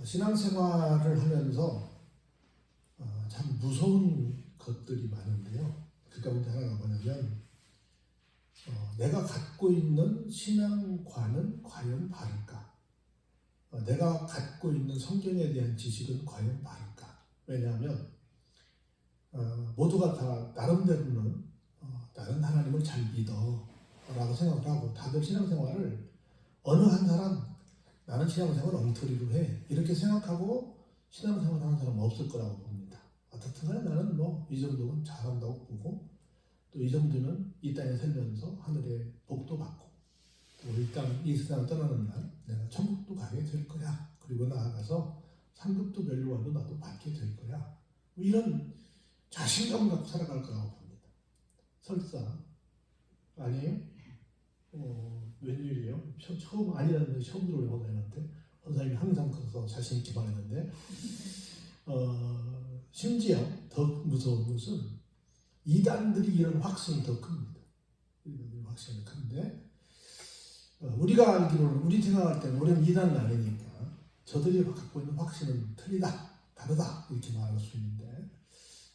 신앙생활을 하면서 참 무서운 것들이 많은데요. 그 가운데 하나가 뭐냐면 내가 갖고 있는 신앙관은 과연 바를까? 내가 갖고 있는 성경에 대한 지식은 과연 바를까? 왜냐하면 모두가 다 나름대로는 나는 하나님을 잘 믿어 라고 생각을 하고 다들 신앙생활을 어느 한 사람 나는 신앙생활을 엉터리로 해 이렇게 생각하고 신앙생활 하는 사람은 없을 거라고 봅니다. 어떻든 간에 나는 뭐 이 정도는 잘한다고 보고 또 이 정도는 이 땅에 살면서 하늘의 복도 받고 또 이 세상을 떠나는 날 내가 천국도 가게 될 거야. 그리고 나아가서 상급도 멸류관도 나도 받게 될 거야. 뭐 이런 자신감 갖고 살아갈 거라고 봅니다. 설사 아니에요? 웬일이에요? 처음 아니라는 데 처음 들어오는 원사님한테 원사님이 항상 그래서 자신 있게 말했는데 심지어 더 무서운 것은 이단들이 이런 확신이 더 큽니다. 이단들이 확신이 큰데 우리가 알기로는 우리 생각할 때는 우리는 이단은 아니니까 저들이 갖고 있는 확신은 틀리다, 다르다 이렇게 말할 수 있는데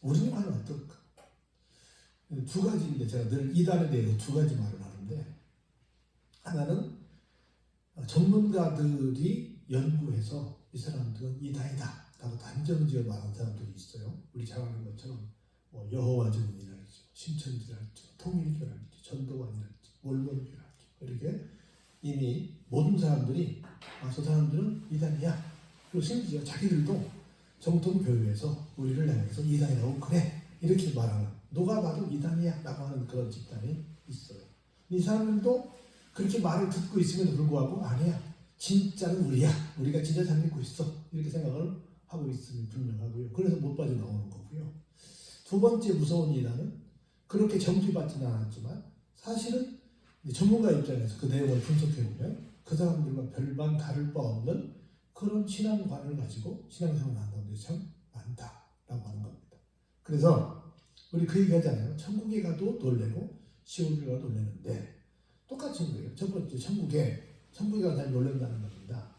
우리는 과연 어떨까? 두 가지인데 제가 늘 이단에 대해서 두 가지 말을 하는데 하나는 전문가들이 연구해서 이 사람들은 이단이다 라고 단정지어 말하는 사람들이 있어요. 우리 잘 아는 것처럼 뭐 여호와 증인이랄지 신천지랄지 통일교랄지 전도관이랄지 몰몬교랄지 이렇게 이미 모든 사람들이 저 사람들은 이단이야. 그리고 심지어 자기들도 정통교회에서 우리를 향해서 이단이라고 그래 이렇게 말하는 누가 봐도 이단이야 라고 하는 그런 집단이 있어요. 이 사람들도 그렇게 말을 듣고 있음에도 불구하고 아니야 진짜는 우리야 우리가 진짜 잘 믿고 있어 이렇게 생각을 하고 있음이 분명하고요. 그래서 못 빠져나오는 거고요. 두 번째 무서운 이단은 그렇게 정죄받지는 않았지만 사실은 전문가 입장에서 그 내용을 분석해보면 그 사람들과 별반 다를 바 없는 그런 신앙관을 가지고 신앙생활을 한다는 데 참 많다라고 하는 겁니다. 그래서 우리 그 얘기 하잖아요. 천국에 가도 놀래고 시험에 가도 놀래는데 똑같은 거예요. 첫 번째 천국에 가는 사람이 놀란다는 겁니다.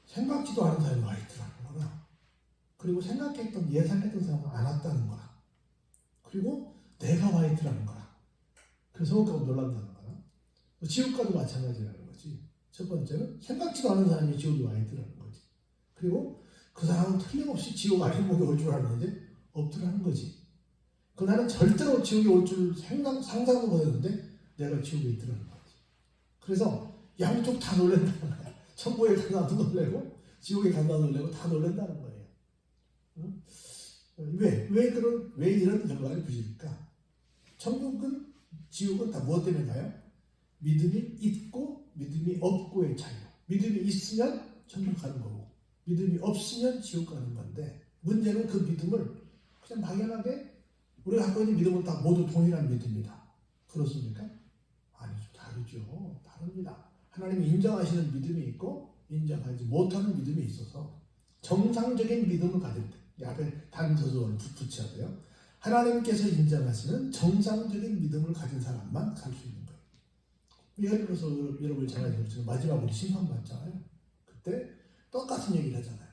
생각지도 않은 사람이 와 있더라는 거나 그리고 생각했던 예상했던 사람은 안 왔다는 거나 그리고 내가 와 있더라는 거나 그래서 성격하고 놀란다는 거나 지옥과도 마찬가지라는 거지. 첫 번째는 생각지도 않은 사람이 지옥에 와 있더라는 거지. 그리고 그 사람은 틀림없이 지옥 아래목에 올 줄 알았는데 없더라는 거지. 그 나는 절대로 지옥에 올 줄 상상도 못했는데 내가 지옥에 있더라는 거지. 그래서 양쪽 다 놀란다는 거야. 천국에 간다도 놀래고 지옥에 간다도 놀래고 다 놀란다는 거예요. 응? 왜 이런 결과를 빚을까? 천국은 지옥은 다 무엇 때문에 가요? 믿음이 있고 믿음이 없고의 차이로. 믿음이 있으면 천국 가는 거고 믿음이 없으면 지옥 가는 건데 문제는 그 믿음을 그냥 막연하게 우리가 갖고 있는 믿음은 다 모두 동일한 믿음이다. 그렇습니까? 아니죠. 다르죠. 다릅니다. 하나님이 인정하시는 믿음이 있고 인정하지 못하는 믿음이 있어서 정상적인 믿음을 가질 때 앞에 단서조를 붙여야 돼요. 하나님께서 인정하시는 정상적인 믿음을 가진 사람만 갈 수 있는 거예요. 예를 들어서 여러분이 잘 아시는 것처럼 마지막으로 심판받잖아요. 그때 똑같은 얘기를 하잖아요.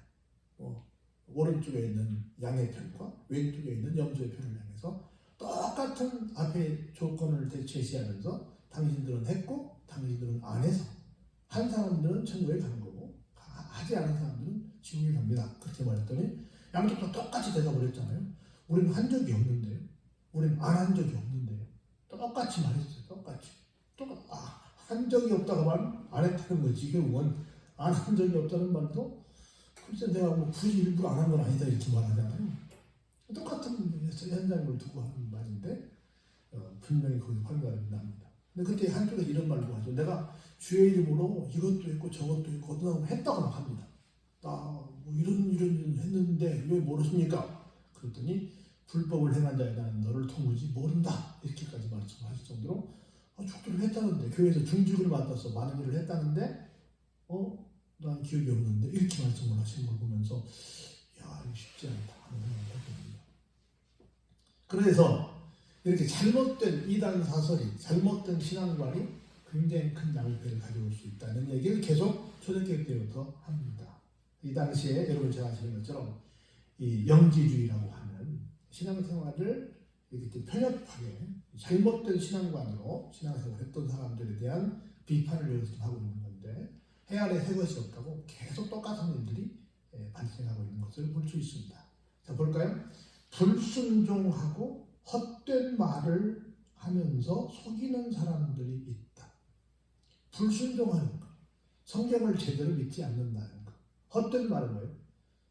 오른쪽에 있는 양의 편과 왼쪽에 있는 염소의 편을 향해서 똑같은 앞에 조건을 제시하면서 당신들은 했고 당신들은 안 해서 한 사람들은 천국에 가는 거고 하지 않은 사람들은 지옥에 갑니다. 그렇게 말했더니 양쪽 다 똑같이 대답을 했잖아요. 우리는 한 적이 없는데요. 우리는 안 한 적이 없는데요. 똑같이 말했어요. 똑같이. 한 적이 없다고만 안 했다는 거지. 결국은 안 한 적이 없다는 말도 글쎄 내가 뭐 굳이 일부러 안 한 건 아니다 이렇게 말하잖아요. 똑같은 현장을 두고 하는 말인데 분명히 거기서 판가름이 납니다. 근데 그때 한쪽에서 이런 말도 하죠. 내가 주의 이름으로 이것도 했고 저것도 했고 어떤 했다고 막 합니다. 뭐 이런 했는데 왜 모르십니까? 그랬더니 불법을 행한 자에 나는 너를 통무지 모른다 이렇게까지 말씀하실 정도로 축도를 했다는데 교회에서 중직을 맡아서 많은 일을 했다는데 난 기억이 없는데 이렇게 말씀을 하시는 걸 보면서 야 이거 쉽지 않다 하는 생각을 해봅니다. 그래서 이렇게 잘못된 이단 사설이 잘못된 신앙관이 굉장히 큰 양육회를 가져올 수 있다는 얘기를 계속 초대교회 때부터 합니다. 이 당시에 여러분 잘 아시는 것처럼 이 영지주의라고 하는 신앙생활을 이렇게 편협하게 잘못된 신앙관으로 신앙생활을 했던 사람들에 대한 비판을 여기서 하고 있는 건데 해안에 새 것이 없다고 계속 똑같은 일들이 발생하고 있는 것을 볼 수 있습니다. 자, 볼까요? 불순종하고 헛된 말을 하면서 속이는 사람들이 있다. 불순종하는 것, 성경을 제대로 믿지 않는다는 것. 헛된 말은 뭐예요?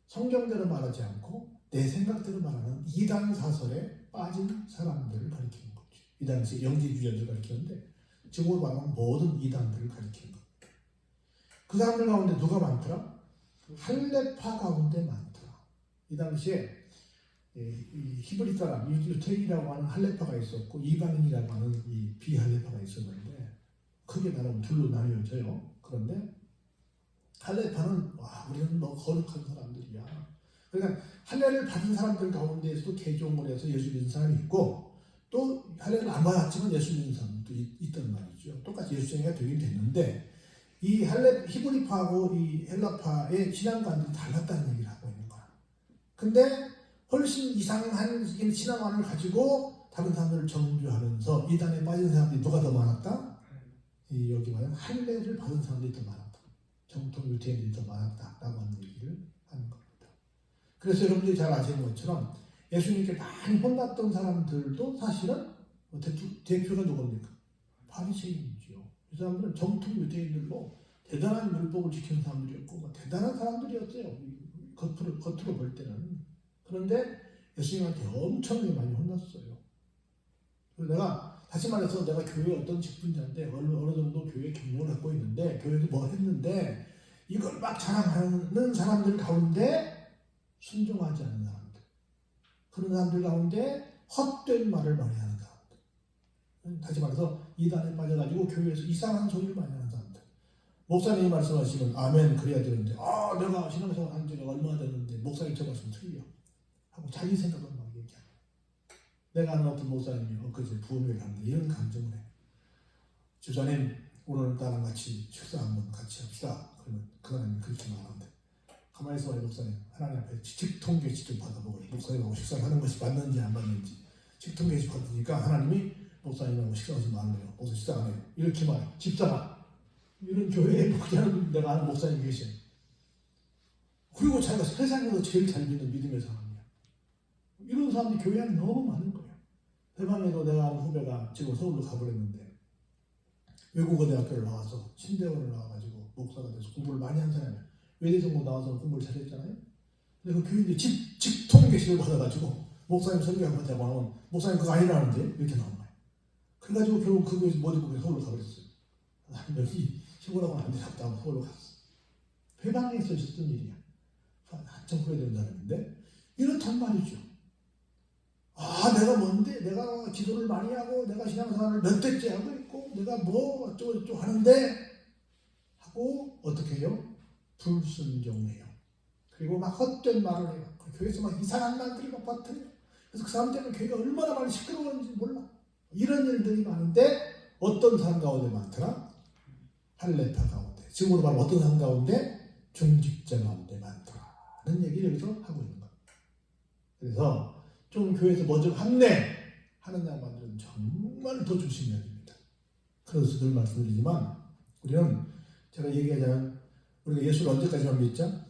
성경대로 말하지 않고 내 생각대로 말하는 이단 사설에 빠진 사람들을 가리키는 거죠. 이 당시 영지주의자들을 가리키는데 지금으로 말하면 모든 이단들을 가리키는 겁니다. 그 사람들 가운데 누가 많더라? 할레파 가운데 많더라. 이 당시에 이 히브리 사람, 유태인이라고 하는 할레파가 있었고 이방인이라고 하는 이 비할레파가 있었는데 크게 나누면 둘로 나뉘어져요. 그런데 할레파는 와 우리는 너 거룩한 사람들이야. 그러니까 할례를 받은 사람들 가운데에서도 개종을 해서 예수 믿는 사람이 있고 또 할례를 안 받았지만 예수 믿는 사람도 있단 말이죠. 똑같이 예수쟁이가 되긴 됐는데 이 히브리파하고 이 헬라파의 신앙관들이 달랐다는 얘기를 하고 있는 거야. 근데 훨씬 이상한 신앙관을 가지고 다른 사람들을 정죄하면서 이단에 빠진 사람들이 누가 더 많았다? 여기 말하면 할례를 받은 사람들이 더 많았다. 정통 유태인들이 더 많았다라고 하는 얘기를 하는 겁니다. 그래서 여러분들이 잘 아시는 것처럼 예수님께 많이 혼났던 사람들도 사실은 대표가 누굽니까? 바리새인이죠. 이 사람들은 정통 유대인들로 대단한 율법을 지키는 사람들이었고 대단한 사람들이었어요. 겉으로 볼 때는. 그런데 예수님한테 엄청나게 많이 혼났어요. 그래서 내가 다시 말해서 내가 교회 어떤 직분자인데 어느 정도 교회 경력을 갖고 있는데 교회도 뭐 했는데 이걸 막 자랑하는 사람들 가운데 순종하지 않는 사람들, 그런 사람들 가운데 헛된 말을 많이 하는 사람들, 다시 말해서 이단에 빠져가지고 교회에서 이상한 소리를 많이 하는 사람들. 목사님이 말씀하시면 아멘 그래야 되는데 내가 신앙생활 한 지가 얼마 됐는데 목사님 저 말씀 틀려 하고 자기 생각을 막 얘기하고 내가 아는 어떤 목사님이 엊그제 부흥회를 하는데 이런 감정을 해. 집사님 오늘 나랑 같이 식사 한번 같이 합시다. 그러면 그 사람이 그렇게 말하는데 가만히 있어봐요. 목사님 하나님 앞에 직통계시 좀 받아보고요. 목사님하고 식사를 하는 것이 맞는지 안 맞는지 직통계시 받으니까 하나님이 목사님하고 식사하지 말래요. 목사 식사 안 해요. 이렇게 말해. 집사가 이런 교회에 목자는 내가 아는 목사님 계셔요. 그리고 자기가 세상에서 제일 잘 믿는 믿음의 사람이야. 이런 사람들이 교회 안에 너무 많은 거예요. 대방에도 내가 아는 후배가 지금 서울로 가버렸는데 외국어 대학교를 나와서 신대원을 나와가지고 목사가 돼서 공부를 많이 한 사람이야. 외대정보 나와서 공부를 잘했잖아요. 근데 그 교인들이 직통계시를 받아가지고 목사님 설교한 거 대고 하면 목사님 그거 아니라는데 이렇게 나온 거예요. 그래가지고 결국 그 교회에서 못 입고 서울로 가버렸어요. 여기 시골하고는 안 되겠다고 서울로 갔어. 회방에서 있었던 일이야. 한참 후회되는 사람인데 이렇단 말이죠. 내가 뭔데? 내가 기도를 많이 하고 내가 신앙생활을 몇 대째 하고 있고 내가 뭐 어쩌고 하는데 하고 어떻게 해요? 불순종해요. 그리고 막 헛된 말을 해요. 교회에서 막 이상한 말들이 막 퍼뜨려요. 그래서 그 사람 때문에 교회가 얼마나 많이 시끄러웠는지 몰라. 이런 일들이 많은데 어떤 사람 가운데 많더라? 할레파 가운데. 지금으로 말하면 어떤 사람 가운데? 중직자 가운데 많더라는 얘기를 여기서 하고 있는 겁니다. 그래서 좀 교회에서 뭐 좀 합내 하는 양반들은 정말 더 조심해야 됩니다. 그래서 늘 말씀드리지만 우리는 제가 얘기하자면 우리가 예수를 언제까지만 믿자?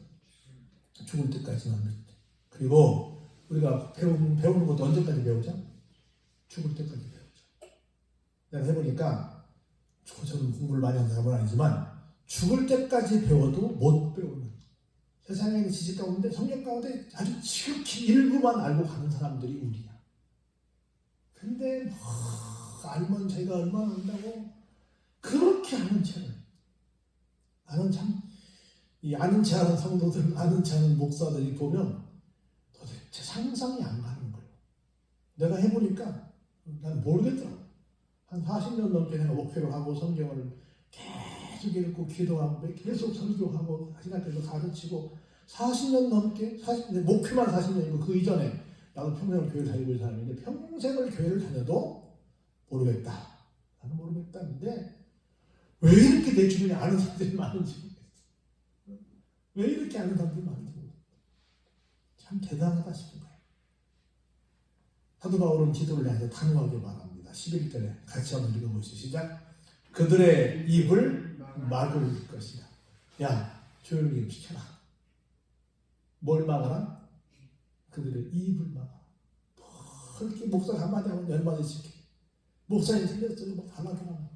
죽을 때까지만 믿자. 그리고 우리가 배우는 것도 언제까지 배우자? 죽을 때까지 배우자. 내가 해보니까 저는 공부를 많이 한 사람은 아니지만 죽을 때까지 배워도 못 배우는 세상에 있는 지식 가운데 성경 가운데 아주 지극히 일부만 알고 가는 사람들이 우리야. 근데 알면 자기가 얼마나 안다고 그렇게 아는 채는 나는 참 이 아는 채 하는 성도들, 아는 채 하는 목사들이 보면 도대체 상상이 안 가는 거예요. 내가 해보니까 난 모르겠더라고. 한 40년 넘게 내가 목회를 하고 성경을 계속 읽고 기도하고 계속 설교하고 신학교에서 가르치고 40년 넘게 목회만 40년이고 그 이전에 나도 평생을 교회를 다니고 있는 사람인데 평생을 교회를 다녀도 모르겠다. 나는 모르겠다는데 왜 이렇게 내 주변에 아는 사람들이 많은지 모르겠어. 왜 이렇게 하는 사람들이 많은지 참 대단하다 싶은 거예요. 사도 바울은 기도를 해서 단호하게 말합니다. 11절에 같이 한번 읽어보시죠. 시작. 그들의 입을 막을 것이다. 야, 조용히 시켜라. 뭘 막아라? 그들의 입을 막아. 그렇게 목사 한마디 하면 열마디씩 해. 목사님 틀렸어요. 뭐 달라들어.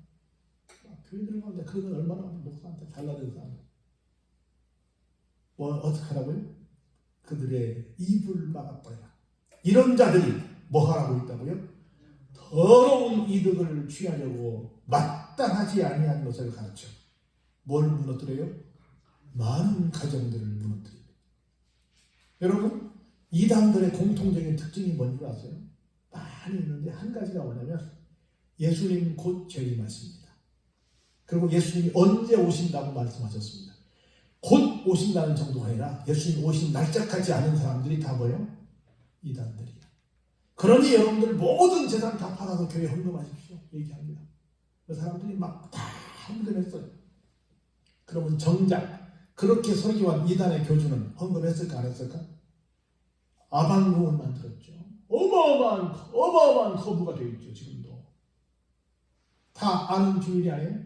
교회 들어가는데 그건 얼마나 목사한테 달라들어 사람. 뭐 어떻게 하라고요? 그들의 입을 막아버려라. 이런 자들이 뭐 하라고 있다고요? 더러운 이득을 취하려고 마땅하지 아니한 것을 가르쳐. 뭘 무너뜨려요? 많은 가정들을 무너뜨립니다. 여러분, 이단들의 공통적인 특징이 뭔지 아세요? 많이 있는데 한 가지가 뭐냐면 예수님 곧 재림하십니다. 그리고 예수님이 언제 오신다고 말씀하셨습니다. 곧 오신다는 정도가 아니라 예수님 오신 날짜까지 않은 사람들이 다 뭐예요? 이단들이야. 그러니 여러분들 모든 재산 다 팔아서 교회 헌금하십시오. 얘기합니다. 그 사람들이 막 다 헌금했어요. 그러면 정작 그렇게 설교한 이단의 교주는 헌금했을까 안 했을까? 아방궁을 만들었죠. 어마어마한 거부가 되어 있죠. 지금도. 다 아는 비밀이 아니에요?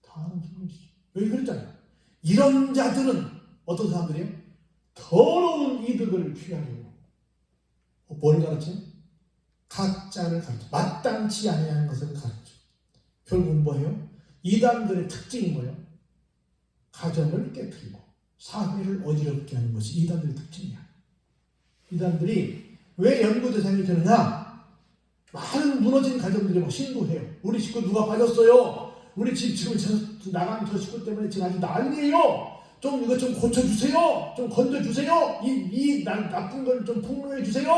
다 아는 비밀이죠. 여기 그랬잖아요. 이런 자들은 어떤 사람들이에요? 더러운 이득을 취하려고 뭘 가르쳐? 가짜를 가르쳐. 마땅치 아니하는 것을 가르쳐. 결국은 뭐예요? 이단들의 특징이 뭐예요? 가정을 깨뜨리고 사회를 어지럽게 하는 것이 이단들의 특징이야. 이단들이 왜 연구 대상이 되느냐? 많은 무너진 가정들이 막 신고해요. 우리 식구 누가 빠졌어요? 우리 집 지금 나간 저 식구 때문에 지금 아주 난리예요. 좀 이거 좀 고쳐주세요. 좀 건져주세요. 이 나쁜 걸 좀 폭로해주세요.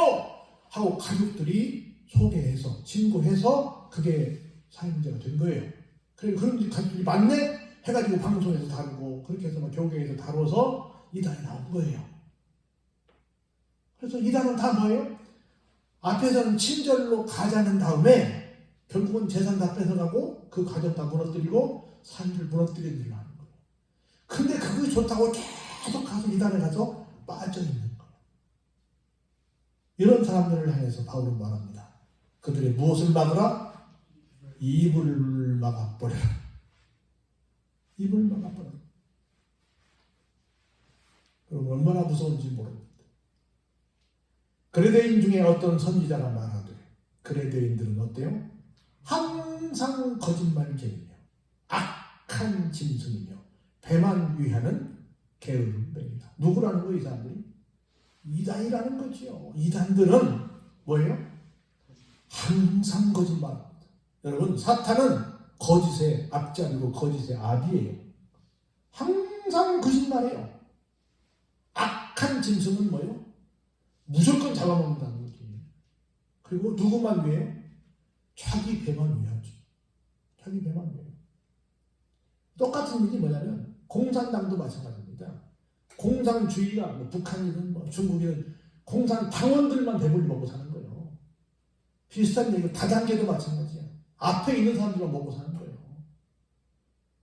하고 가족들이 소개해서 신고해서 그게 사회문제가 된 거예요. 그리고 그런 가족들이 많네? 해가지고 방송에서 다루고 그렇게 해서 막 교계에서 다뤄서 이단이 나온 거예요. 그래서 이단은 다 뭐예요? 앞에서는 친절로 가자는 다음에 결국은 재산 다 뺏어가고 그 가정 다 무너뜨리고 사회를 무너뜨리는 일을 하는 거예요. 근데 그게 좋다고 계속 가서 이단에 가서 빠져있는 거예요. 이런 사람들을 향해서 바울은 말합니다. 그들의 무엇을 막으라? 입을 막아버려라. 입을 막아버려라. 그럼 얼마나 무서운지 모릅니다. 그레데인 중에 어떤 선지자가 말하되 그레데인들은 어때요? 항상 거짓말쟁이며 악한 짐승이며 배만 위하는 게으름뱅이다. 누구라는 거예요? 이 사람들이? 이단이라는 거죠. 이단들은 뭐예요? 항상 거짓말합니다. 여러분, 사탄은 거짓의 앞자리고 거짓의 압이에요. 항상 거짓말해요. 악한 짐승은 뭐예요? 무조건 잡아먹는다는 거지. 그리고 누구만 위해요? 자기 배만 위하죠. 자기 배만 위해요. 똑같은 일이 뭐냐면 공산당도 마찬가지입니다. 공산주의가 뭐 북한이든 뭐 중국이든 공산 당원들만 배불리 먹고 사는 거예요. 비슷한 얘기 다단계도 마찬가지야. 앞에 있는 사람들만 먹고 사는 거예요.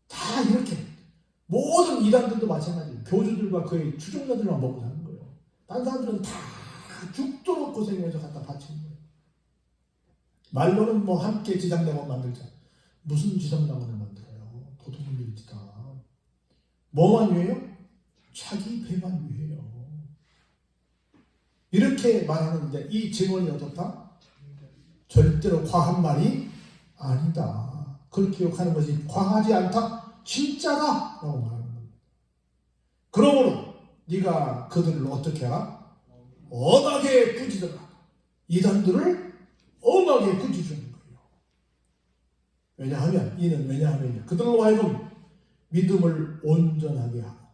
다 이렇게 모든 이단들도 마찬가지예요. 교주들과 그의 추종자들만 먹고 사는 거예요. 다른 사람들은 다 죽도록 고생해서 갖다 바치는 거예요. 말로는 뭐 함께 지상당원 만들자. 무슨 지상당원을 만들어요? 도둑놈들이다. 뭐만 위해요? 자기 배만 위해요. 이렇게 말하는데 이 증언이 어떻다? 절대로 과한 말이 아니다. 그렇게 기억하는 것이 과하지 않다? 진짜다! 라고 말하는 겁니다. 그러므로 네가 그들을 어떻게 하라? 엄하게 꾸짖어라. 이단들을 엄하게 꾸짖는 거예요. 왜냐하면 그들로 하여금 믿음을 온전하게 하고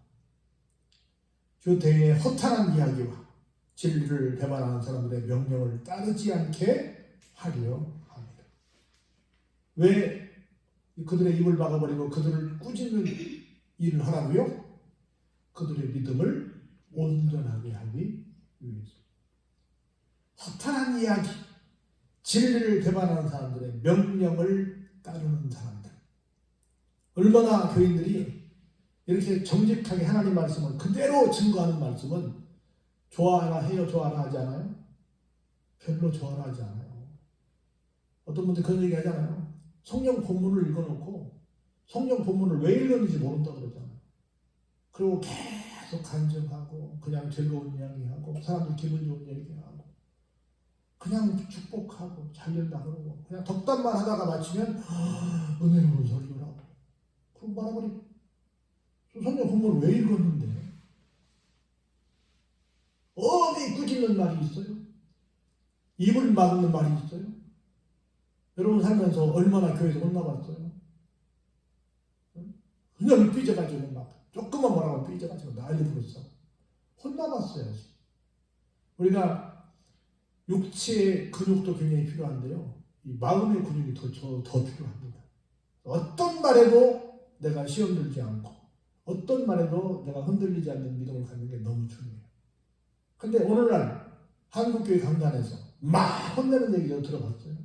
교태의 허탄한 이야기와 진리를 배반하는 사람들의 명령을 따르지 않게 하려 합니다. 왜 그들의 입을 막아버리고 그들을 꾸짖는 일을 하라고요? 그들의 믿음을 온전하게 하기 위해서. 허탄한 이야기, 진리를 배반하는 사람들의 명령을 따르는 사람들. 얼마나 교인들이 이렇게 정직하게 하나님 말씀을 그대로 증거하는 말씀은 좋아하라 해요? 좋아하라 하지 않아요? 별로 좋아하라 하지 않아요. 어떤 분들 그런 얘기 하잖아요. 성경 본문을 읽어놓고 성경 본문을 왜 읽었는지 모른다고 그러잖아요. 그리고 계속 간증하고 그냥 즐거운 이야기하고 사람들 기분 좋은 얘기하고 그냥 축복하고 잘된다 그러고 그냥 덕담만 하다가 마치면 은혜로운 설교라고 그럼 말아버리고 성경 본문을 왜 읽었는데 어디 꾸짖는 말이 있어요? 입을 막는 말이 있어요? 여러분 살면서 얼마나 교회에서 혼나봤어요? 그냥 삐져가지고 막 조금만 뭐라고 삐져가지고 난리 부르서 혼나봤어야지. 우리가 육체의 근육도 굉장히 필요한데요. 이 마음의 근육이 더 필요합니다. 어떤 말에도 내가 시험 들지 않고 어떤 말에도 내가 흔들리지 않는 믿음을 갖는 게 너무 중요해요. 근데 오늘날 한국교회 강단에서 막 혼내는 얘기도 들어봤어요.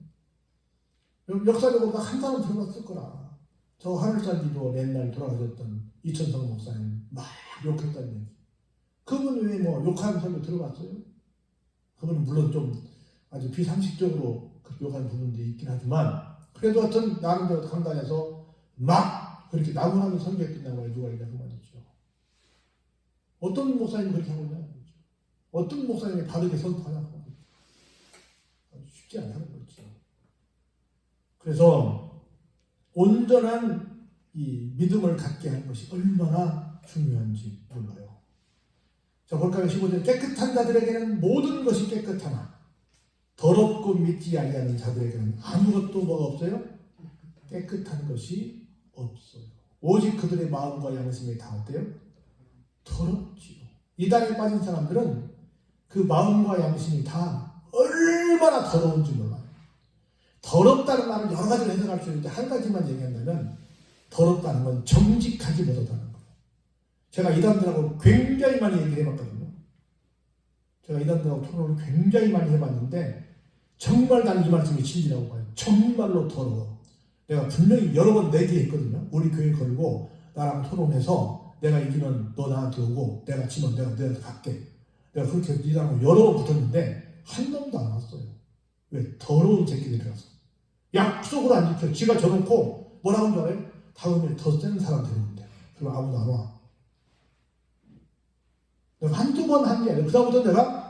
역사적으로 한 사람 들어봤을 거라. 저 하늘산지도 옛날 돌아가셨던 이천성 목사님 막 욕했다는 얘기. 그분 외에 뭐 욕하는 설교 들어봤어요? 그분은 물론 좀 아주 비상식적으로 욕하는 부분도 있긴 하지만 그래도 하여튼 나름대로 강단에서 막 그렇게 나무라는 설교했겠냐고 누가 얘기하는 말이죠. 어떤 목사님이 그렇게 하고 있냐는 거죠. 어떤 목사님이 바르게 선포하냐고 말이죠. 쉽지 않다는 거죠. 그래서 온전한 이 믿음을 갖게 하는 것이 얼마나 중요한지 몰라요. 자, 볼까요? 15절. 깨끗한 자들에게는 모든 것이 깨끗하나 더럽고 믿지 아니하는 자들에게는 아무것도 뭐가 없어요? 깨끗한 것이 없어요. 오직 그들의 마음과 양심이 다 어때요? 더럽지요. 이단에 빠진 사람들은 그 마음과 양심이 다 얼마나 더러운지 몰라요. 더럽다는 말을 여러 가지로 해석할 수 있는데 한 가지만 얘기한다면 더럽다는 건 정직하지 못하다는 거예요. 제가 이단들하고 굉장히 많이 얘기를 해봤거든요. 제가 이단들하고 토론을 굉장히 많이 해봤는데 정말 난 이 말씀이 진리라고 봐요. 정말로 더러워. 내가 분명히 여러 번 내기했거든요. 우리 교회 걸고 나랑 토론해서 내가 이기면 너 나한테 오고 내가 지면 내가 너한테 갈게. 내가 그렇게 이단하고 여러 번 붙었는데 한 놈도 안 왔어요. 왜? 더러운 새끼들이라서. 약속을 안 지켜. 지가 져놓고 뭐라고 하는 줄 알아요? 다음에 더 센 사람 되는데. 그럼 아무도 안 와. 내가 한두 번 한 게 아니라 그다음부터 내가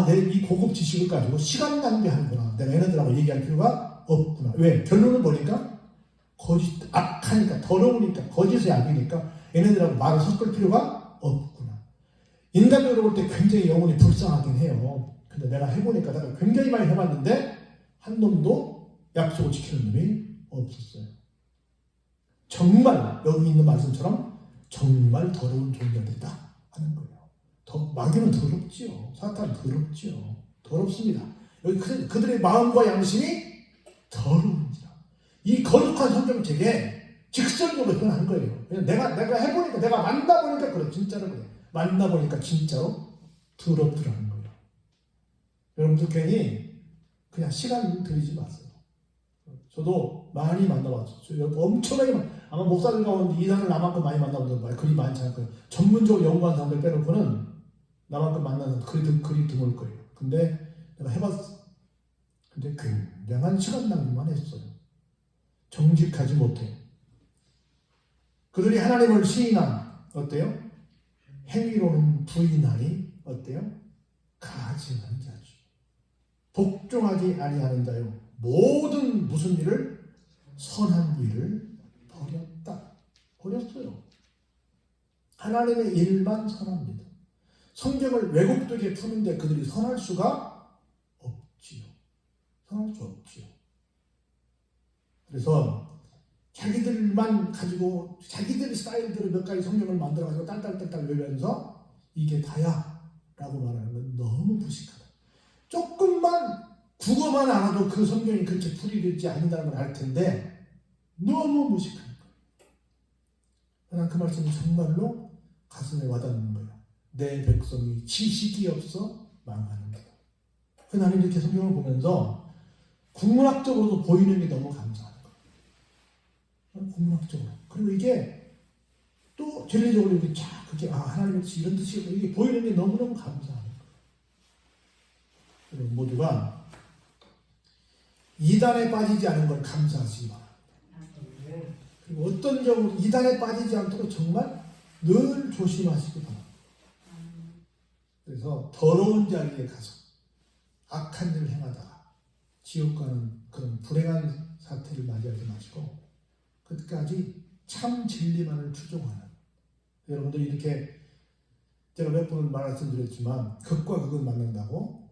내 이 고급 지식을 가지고 시간 낭비하는구나. 내가 얘네들하고 얘기할 필요가 없구나. 왜? 결론은 뭐니까? 거짓, 악하니까, 더러우니까, 거짓의 악이니까 얘네들하고 말을 섞을 필요가 없구나. 인간적으로 볼 때 굉장히 영혼이 불쌍하긴 해요. 근데 내가 해보니까 내가 굉장히 많이 해봤는데 한 놈도 약속을 지키는 놈이 없었어요. 정말 여기 있는 말씀처럼 정말 더러운 존재들이다 하는 거예요. 마귀는 더럽지요. 사탄은 더럽지요. 더럽습니다. 여기 그들의 마음과 양심이 더러운지라. 이 거룩한 성경책에 직설적으로 표현한 거예요. 내가 해보니까 내가 만나보니까 그래. 진짜로 그래. 만나보니까 진짜로 더럽더라는 거예요. 여러분들 괜히 그냥 시간 들이지 마세요. 저도 많이 만나봤어요. 엄청나게 아마 목사들 가운데 이단을 나만큼 많이 만나본 분들 그리 많지 않을 거예요. 전문적으로 연구한 사람들 빼놓고는 나만큼 만나는 그리 드물 거예요. 근데 내가 해봤어. 근데 굉장한 시간 낭비만 했어요. 정직하지 못해. 그들이 하나님을 시인한 어때요? 행위로는 부인하니 어때요? 가증한 자죠. 복종하지 아니하는 자요. 모든 무슨 일을? 선한 일을 버렸어요. 하나님의 일만 선합니다. 성경을 왜곡되게 푸는데 그들이 선할 수가 없지요. 선할 수 없지요. 그래서 자기들만 가지고 자기들의 스타일대로 몇 가지 성경을 만들어가지고 딸딸딸딸 외우면서 이게 다야 라고 말하는 건 너무 무식하다. 조금만 국어만 알아도 그 성경이 그렇게 풀이되지 않는다는 걸 알 텐데 너무 무식한 거예요. 그러나 그 말씀이 정말로 가슴에 와닿는 거예요. 내 백성이 지식이 없어 망하는 거예요. 그 나는 이렇게 성경을 보면서 국문학적으로도 보이는 게 너무 감사한 거예요. 국문학적으로. 그리고 이게 또 진리적으로 이렇게 쫙 그게 하나님의 뜻이 이런 뜻이 이게 보이는 게 너무너무 감사해요. 여러분 모두가 이단에 빠지지 않은 걸 감사하시기 바랍니다. 그리고 어떤 경우 이단에 빠지지 않도록 정말 늘 조심하시기 바랍니다. 그래서 더러운 자리에 가서 악한 일을 행하다가 지옥 가는 그런 불행한 사태를 맞이하지 마시고 끝까지 참 진리만을 추종하는 여러분들이 이렇게 제가 몇 번 말씀드렸지만 극과 극을 만난다고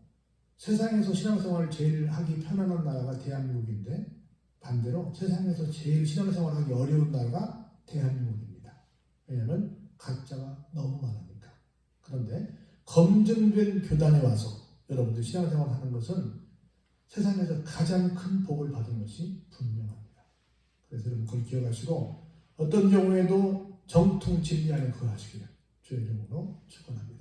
세상에서 신앙생활을 제일 하기 편안한 나라가 대한민국인데 반대로 세상에서 제일 신앙생활을 하기 어려운 나라가 대한민국입니다. 왜냐하면 가짜가 너무 많으니까. 그런데 검증된 교단에 와서 여러분들 신앙생활을 하는 것은 세상에서 가장 큰 복을 받은 것이 분명합니다. 그래서 여러분 그걸 기억하시고 어떤 경우에도 정통 진리 안에 거하시기를 주의 이름으로 축원합니다.